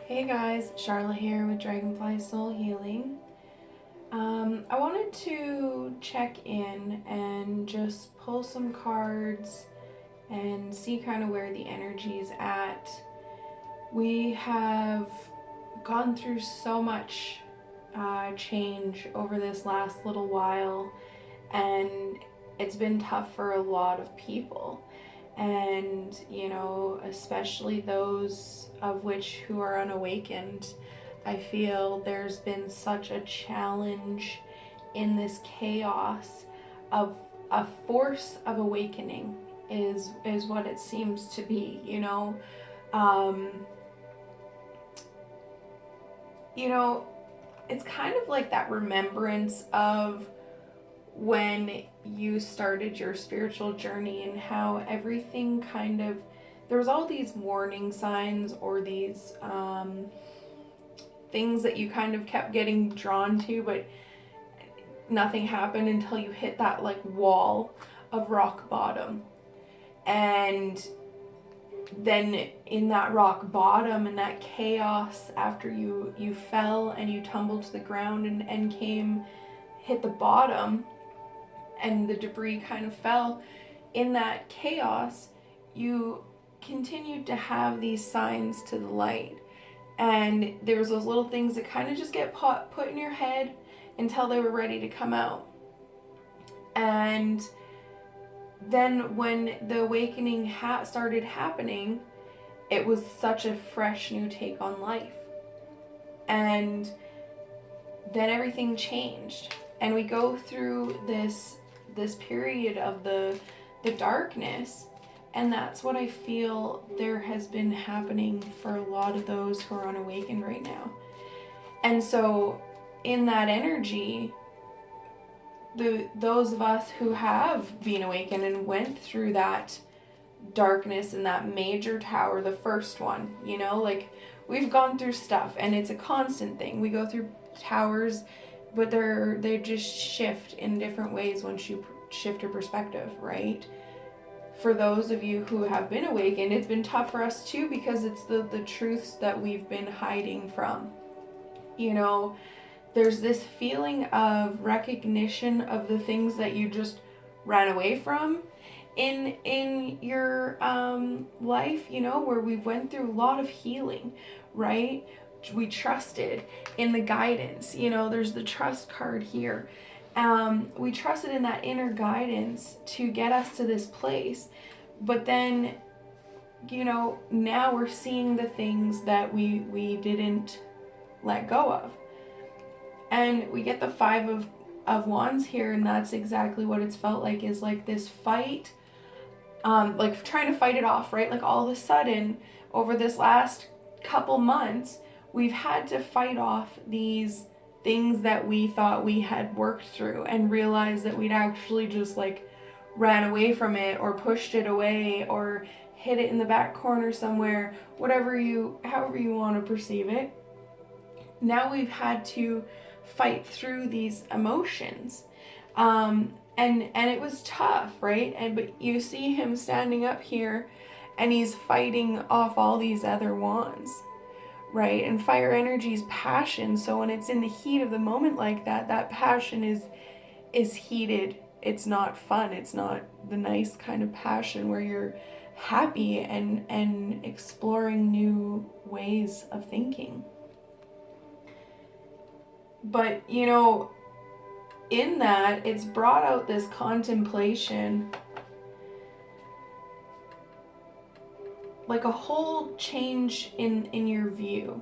Hey guys, Charlotte here with Dragonfly Soul Healing. I wanted to check in and just pull some cards and see kind of where the energy is at. We have gone through so much change over this last little while, and it's been tough for a lot of people. And especially those of which who are unawakened, I feel there's been such a challenge in this chaos of a force of awakening is what it seems to be. um, you know it's kind of like that remembrance of when you started your spiritual journey and how everything kind of, there was all these warning signs or these things that you kind of kept getting drawn to, but nothing happened until you hit that like wall of rock bottom. And then in that rock bottom and that chaos, after you fell and you tumbled to the ground and hit the bottom, and the debris kind of fell, in that chaos, you continued to have these signs to the light. And there was those little things that kind of just get put in your head until they were ready to come out. And then when the awakening started happening, it was such a fresh new take on life. And then everything changed. And we go through this period of the darkness, and that's what I feel there has been happening for a lot of those who are unawakened right now. And so in that energy, those of us who have been awakened and went through that darkness in that major tower, the first one, like we've gone through stuff, and it's a constant thing. We go through towers, but they just shift in different ways once you shift your perspective, right? For those of you who have been awakened, it's been tough for us too, because it's the truths that we've been hiding from. There's this feeling of recognition of the things that you just ran away from in your life, where we've went through a lot of healing, right? We trusted in the guidance. There's the trust card here. We trusted in that inner guidance to get us to this place. But then, now we're seeing the things that we didn't let go of. And we get the Five of Wands here, and that's exactly what it's felt like, is like this fight, like trying to fight it off, right? Like all of a sudden, over this last couple months, we've had to fight off these things that we thought we had worked through, and realize that we'd actually just like ran away from it, or pushed it away, or hid it in the back corner somewhere, however you want to perceive it. Now we've had to fight through these emotions. And it was tough, right? But you see him standing up here, and he's fighting off all these other wands, right? And fire energy is passion. So when it's in the heat of the moment like that, that passion is heated. It's not fun. It's not the nice kind of passion where you're happy and exploring new ways of thinking. But, in that, it's brought out this contemplation, like a whole change in your view.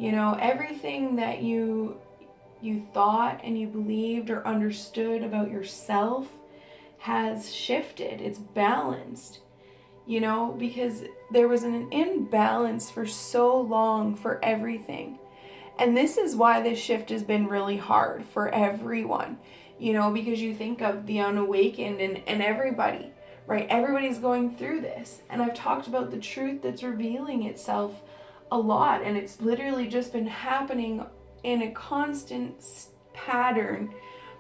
Everything that you thought and you believed or understood about yourself has shifted. It's balanced, because there was an imbalance for so long for everything. And this is why this shift has been really hard for everyone, because you think of the unawakened and everybody, right? Everybody's going through this. And I've talked about the truth that's revealing itself a lot, and it's literally just been happening in a constant pattern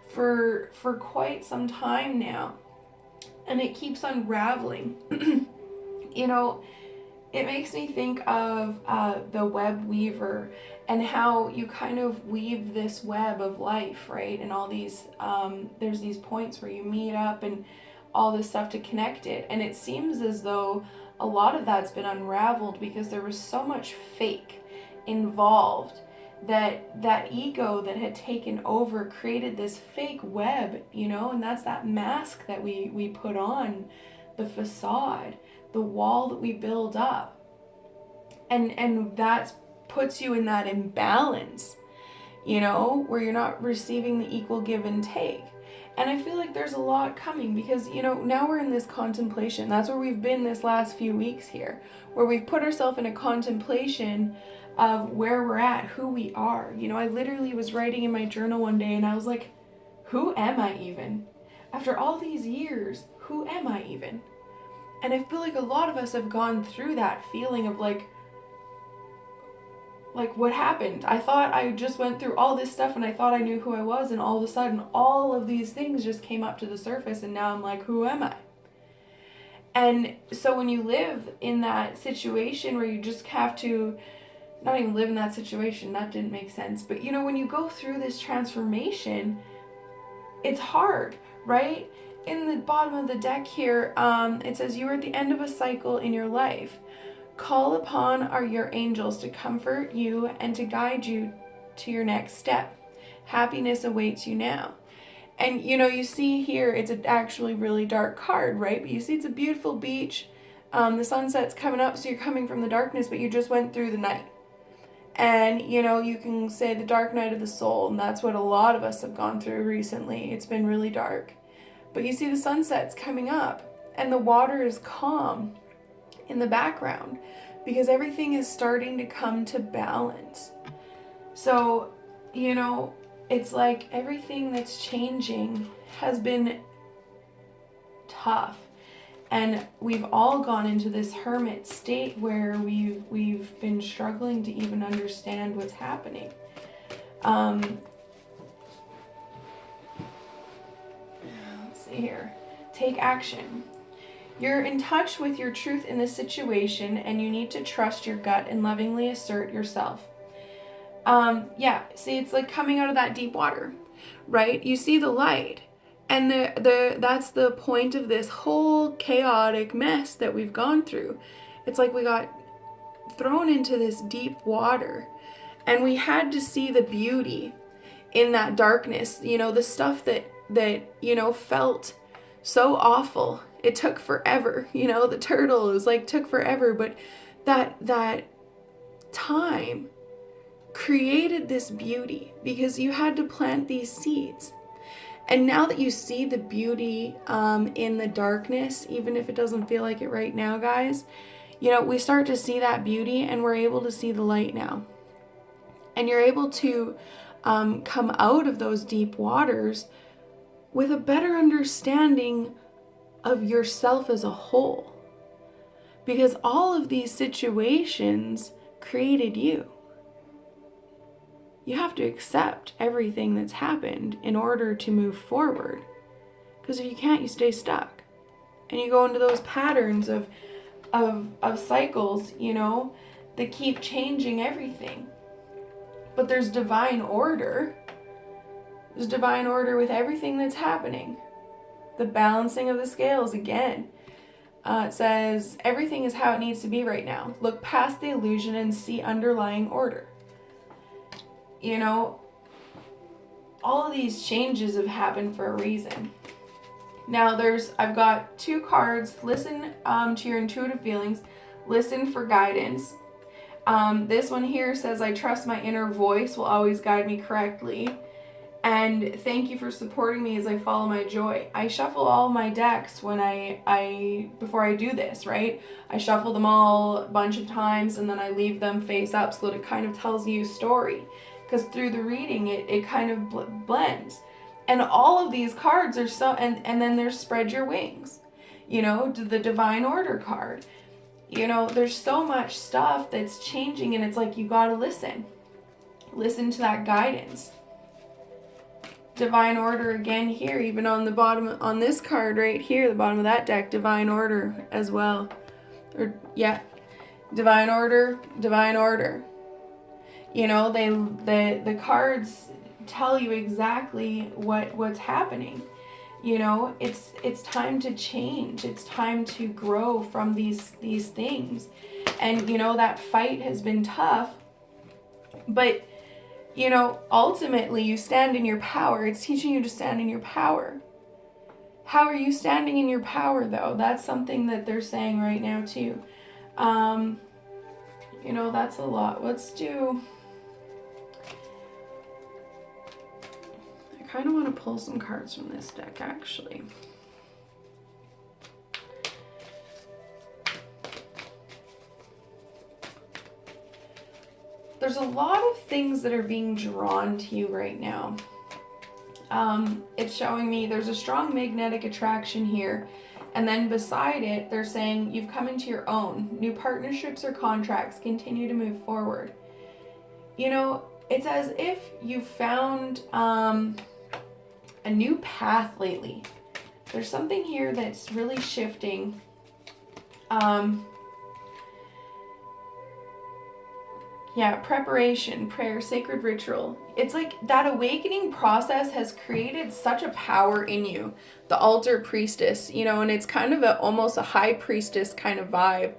for quite some time now. And it keeps unraveling. it makes me think of the web weaver, and how you kind of weave this web of life, right? And all these, there's these points where you meet up and all this stuff to connect it. And it seems as though a lot of that's been unraveled because there was so much fake involved, that ego that had taken over created this fake web, and that's that mask that we put on, the facade, the wall that we build up. And that puts you in that imbalance, where you're not receiving the equal give and take. And I feel like there's a lot coming because, now we're in this contemplation. That's where we've been this last few weeks here, where we've put ourselves in a contemplation of where we're at, who we are. I literally was writing in my journal one day and I was like, who am I even? After all these years, who am I even? And I feel like a lot of us have gone through that feeling of like what happened? I thought I just went through all this stuff and I thought I knew who I was, and all of a sudden all of these things just came up to the surface and now I'm like, who am I? And so when you live in that situation where you just have to, not even live in that situation, that didn't make sense, but when you go through this transformation, it's hard, right? In the bottom of the deck here, it says, you are at the end of a cycle in your life. Call upon your angels to comfort you and to guide you to your next step. Happiness awaits you now. And you see here, it's actually really dark card, right? But you see it's a beautiful beach. The sunset's coming up, so you're coming from the darkness, but you just went through the night. And you can say the dark night of the soul, and that's what a lot of us have gone through recently. It's been really dark. But you see the sunset's coming up, and the water is calm in the background because everything is starting to come to balance. So, it's like everything that's changing has been tough. And we've all gone into this hermit state where we've been struggling to even understand what's happening. Let's see here. Take action. You're in touch with your truth in this situation, and you need to trust your gut and lovingly assert yourself. See, it's like coming out of that deep water, right? You see the light. And that's the point of this whole chaotic mess that we've gone through. It's like we got thrown into this deep water, and we had to see the beauty in that darkness. The stuff that felt so awful. It took forever. The turtle is took forever, but that time created this beauty because you had to plant these seeds. And now that you see the beauty in the darkness, even if it doesn't feel like it right now, guys, we start to see that beauty, and we're able to see the light now. And you're able to come out of those deep waters with a better understanding of yourself as a whole. Because all of these situations created you. You have to accept everything that's happened in order to move forward. Because if you can't, you stay stuck. And you go into those patterns of cycles, that keep changing everything. But there's divine order. There's divine order with everything that's happening. The balancing of the scales again. It says, everything is how it needs to be right now. Look past the illusion and see underlying order. All of these changes have happened for a reason. Now I've got 2 cards. Listen to your intuitive feelings. Listen for guidance. This one here says, I trust my inner voice will always guide me correctly. And thank you for supporting me as I follow my joy. I shuffle all my decks when before I do this, right? I shuffle them all a bunch of times and then I leave them face up so that it kind of tells you a story. Because through the reading, it kind of blends. And all of these cards are and then there's spread your wings. The divine order card. There's so much stuff that's changing, and it's like you gotta listen. Listen to that guidance. Divine order again here, even on the bottom, on this card right here, the bottom of that deck, divine order as well. Divine order, divine order. You know, the cards tell you exactly what's happening. You know, it's time to change. It's time to grow from these things. And you know, that fight has been tough, but you know, ultimately you stand in your power. It's teaching you to stand in your power. How are you standing in your power though? That's something that they're saying right now too. You know, that's a lot. Let's do, I kind of want to pull some cards from this deck actually. There's a lot of things that are being drawn to you right now. It's showing me there's a strong magnetic attraction here. And then beside it, they're saying you've come into your own. New partnerships or contracts continue to move forward. You know, it's as if you found a new path lately. There's something here that's really shifting. Yeah, preparation, prayer, sacred ritual. It's like that awakening process has created such a power in you. The altar priestess, you know, and it's kind of almost a high priestess kind of vibe.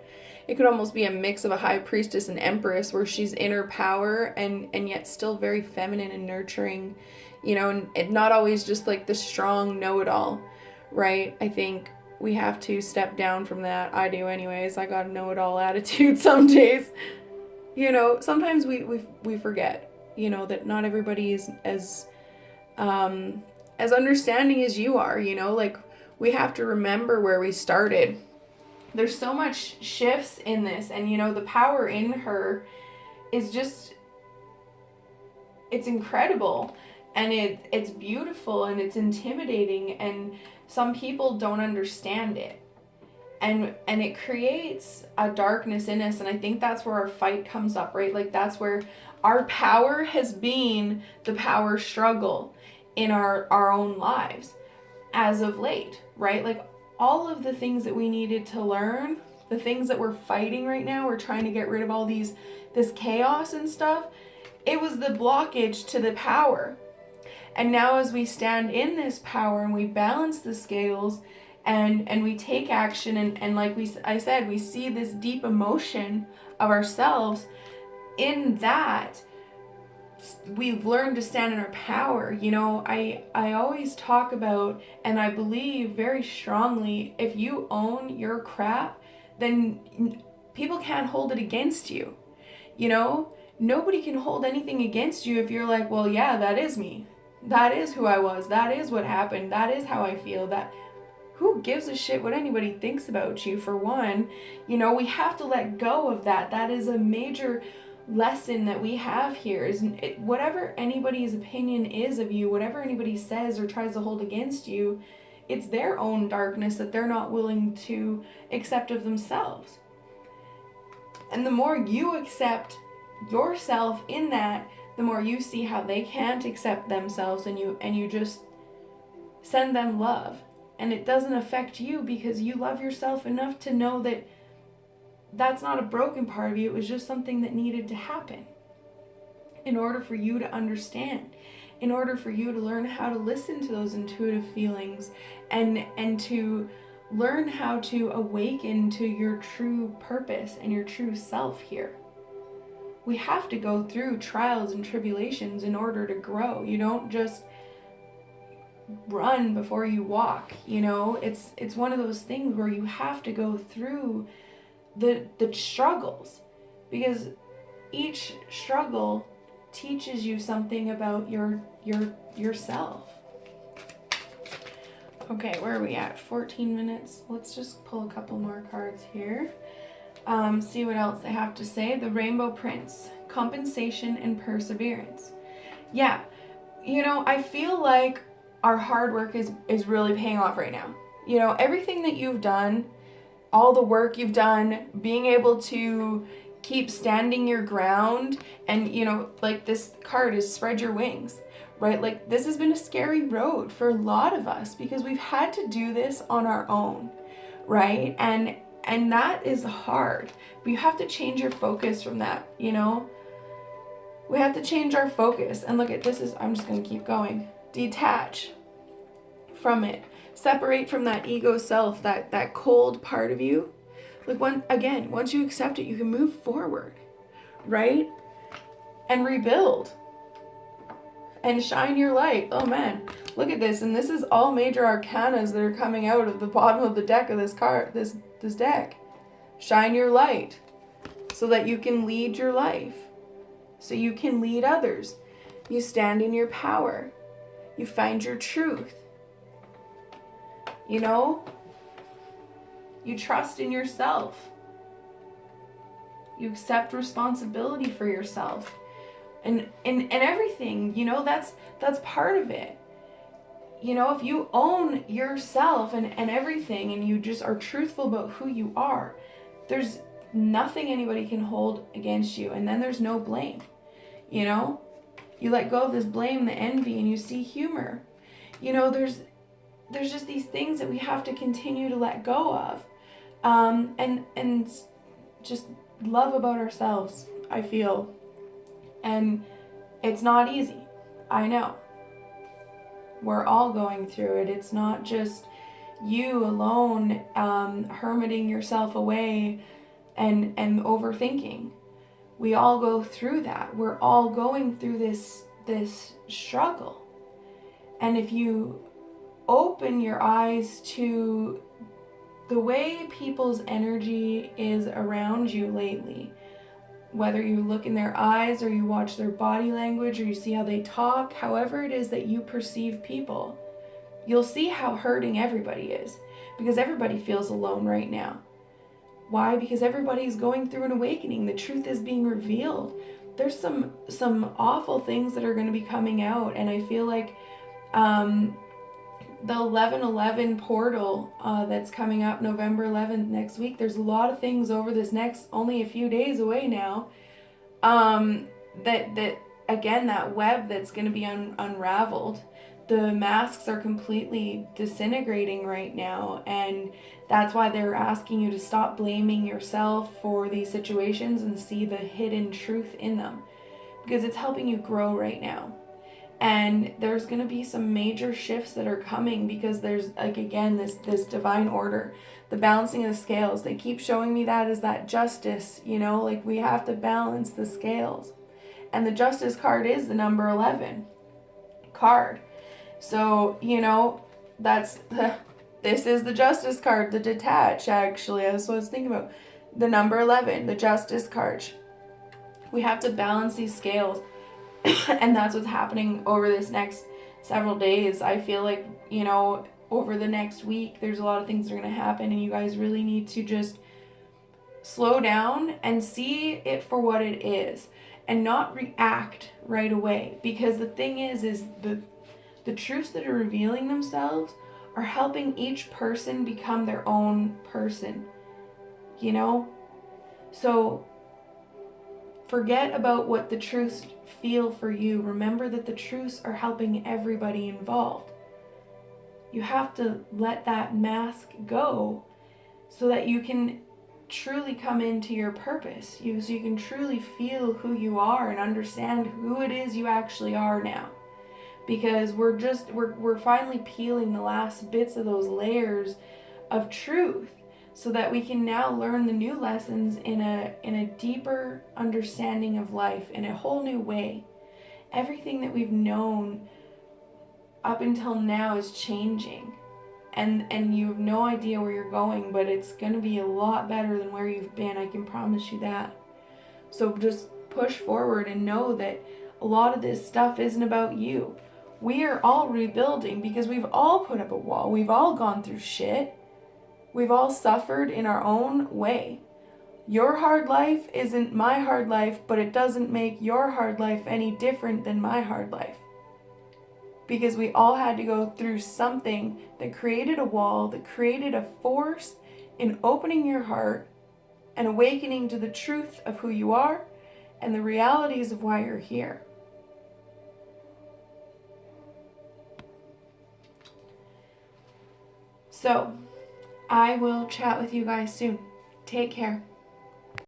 It could almost be a mix of a high priestess and empress where she's in her power and yet still very feminine and nurturing, you know, and not always just like the strong know-it-all, right? I think we have to step down from that. I do anyways. I got a know-it-all attitude some days. You know, sometimes we forget, you know, that not everybody is as understanding as you are, you know, like we have to remember where we started. There's so much shifts in this, and you know, the power in her is just, it's incredible, and it's beautiful, and it's intimidating, and some people don't understand it. And it creates a darkness in us, and I think that's where our fight comes up, right? Like that's where our power has been the power struggle in our own lives as of late, right? Like all of the things that we needed to learn, the things that we're fighting right now, we're trying to get rid of all this chaos and stuff. It was the blockage to the power. And now as we stand in this power and we balance the scales, and we take action, and like I said, we see this deep emotion of ourselves. In that, we've learned to stand in our power. You know, I always talk about, and I believe very strongly, if you own your crap, then people can't hold it against you. You know, nobody can hold anything against you if you're like, well, yeah, that is me. That is who I was. That is what happened. That is how I feel. That who gives a shit what anybody thinks about you, for one? You know, we have to let go of that. That is a major lesson that we have here, is whatever anybody's opinion is of you, whatever anybody says or tries to hold against you, it's their own darkness that they're not willing to accept of themselves. And the more you accept yourself in that, the more you see how they can't accept themselves, and you just send them love. And it doesn't affect you because you love yourself enough to know that that's not a broken part of you. It was just something that needed to happen in order for you to understand, in order for you to learn how to listen to those intuitive feelings, and to learn how to awaken to your true purpose and your true self here. We have to go through trials and tribulations in order to grow. You don't just run before you walk, you know. It's one of those things where you have to go through the struggles, because each struggle teaches you something about yourself. Okay, where are we at? 14 minutes. Let's just pull a couple more cards here. See what else they have to say. The Rainbow Prince, compensation and perseverance. Yeah, you know, I feel like our hard work is really paying off right now. You know, everything that you've done, all the work you've done, being able to keep standing your ground, and, you know, like this card is spread your wings, right? Like this has been a scary road for a lot of us because we've had to do this on our own, right? And And that is hard. But you have to change your focus from that, you know? We have to change our focus. And look at this is, I'm just going to keep going. Detach from it. Separate from that ego self, that cold part of you. Like, once you accept it, you can move forward, right? And rebuild. And shine your light. Oh man, look at this. And this is all major arcanas that are coming out of the bottom of the deck of this card, this deck. Shine your light so that you can lead your life. So you can lead others. You stand in your power. You find your truth. You know? You trust in yourself. You accept responsibility for yourself. And everything, you know, that's part of it. You know, if you own yourself and everything, and you just are truthful about who you are, there's nothing anybody can hold against you. And then there's no blame. You know, you let go of this blame, the envy, and you see humor. You know, there's just these things that we have to continue to let go of, and just love about ourselves, I feel. And it's not easy. I know. We're all going through it. It's not just you alone, hermiting yourself away and overthinking. We all go through that. We're all going through this struggle. And if you open your eyes to the way people's energy is around you lately, whether you look in their eyes or you watch their body language or you see how they talk, however it is that you perceive people, you'll see how hurting everybody is, because everybody feels alone right now. Why? Because everybody's going through an awakening. The truth is being revealed. There's some awful things that are going to be coming out, and I feel like the 11/11 portal that's coming up November 11th next week, there's a lot of things over this next, only a few days away now, that again, that web that's going to be unraveled. The masks are completely disintegrating right now, and that's why they're asking you to stop blaming yourself for these situations and see the hidden truth in them, because it's helping you grow right now. And there's going to be some major shifts that are coming, because there's, like, again, this divine order, the balancing of the scales. They keep showing me that as that justice, you know, like we have to balance the scales. And the justice card is the number 11 card. So, you know, this is the justice card, the detach, actually. That's what I was thinking about. The number 11, the justice card. We have to balance these scales. And that's what's happening over this next several days. I feel like, you know, over the next week, there's a lot of things that are going to happen, and you guys really need to just slow down and see it for what it is and not react right away. Because the thing is the truths that are revealing themselves are helping each person become their own person, you know? So forget about what the truths feel for you. Remember that the truths are helping everybody involved. You have to let that mask go so that you can truly come into your purpose. So you can truly feel who you are and understand who it is you actually are now. Because we're finally peeling the last bits of those layers of truth, so that we can now learn the new lessons in a deeper understanding of life in a whole new way. Everything that we've known up until now is changing, and you have no idea where you're going, but it's going to be a lot better than where you've been. I can promise you that. So just push forward and know that a lot of this stuff isn't about you. We are all rebuilding, because we've all put up a wall. We've all gone through shit. We've all suffered in our own way. Your hard life isn't my hard life, but it doesn't make your hard life any different than my hard life. Because we all had to go through something that created a wall, that created a force in opening your heart and awakening to the truth of who you are and the realities of why you're here. So, I will chat with you guys soon. Take care.